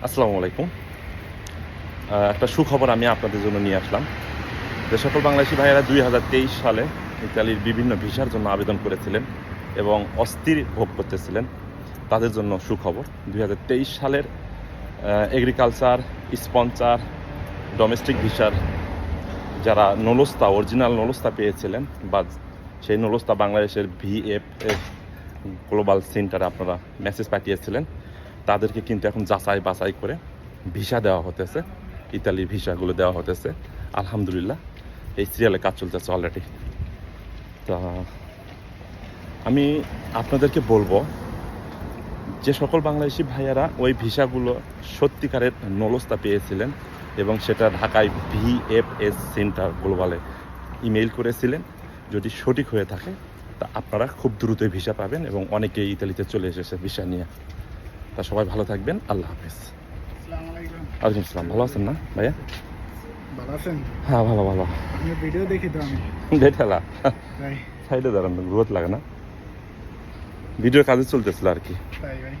আসসালামু আলাইকুম। একটা সুখবর আমি আপনাদের জন্য নিয়ে আসলাম। যে সকল বাংলাদেশি ভাইয়েরা 2023 সালে ইতালির বিভিন্ন ভিসার জন্য আবেদন করেছিলেন এবং অস্থির ভোগ করতেছিলেন, তাদের জন্য সুখবর। 2023 সালের এগ্রিকালচার, স্পন্সর, ডোমেস্টিক ভিসার যারা নলস্তা, অরিজিনাল নলস্তা পেয়েছিলেন বা সেই নলস্তা বাংলাদেশের ভিএফএস গ্লোবাল সেন্টারে আপনারা মেসেজ পাঠিয়েছিলেন, তাদেরকে কিন্তু এখন যাচাই বাছাই করে ভিসা দেওয়া হতেছে, ইতালির ভিসাগুলো দেওয়া হতেছে। আলহামদুলিল্লাহ, এই সিরিয়ালে কাজ চলতেছে অলরেডি। তা আমি আপনাদেরকে বলবো, যে সকল বাংলাদেশি ভাইয়ারা ওই ভিসাগুলো সত্যিকারের নলস্তা পেয়েছিলেন এবং সেটা ঢাকায় ভিএফএস সেন্টার গ্লোবালে ইমেইল করেছিলেন, যদি সঠিক হয়ে থাকে তা আপনারা খুব দ্রুতই ভিসা পাবেন এবং অনেকেই ইতালিতে চলে এসেছে ভিসা নিয়ে। তা সবাই ভালো থাকবেন, আল্লাহ হাফেজ। ওয়ালাইকুম আসসালাম। ভালো আছেন না ভাইয়া? ভালো আছেন? হ্যাঁ, ভালো ভালো। আমি ভিডিও দেখি তো আমি। বেঠালা তাই সাইডে দাঁড়ান, গ্রোথ লাগে না, ভিডিওর কাজে চলতেছিল আর কি। তাই ভাই।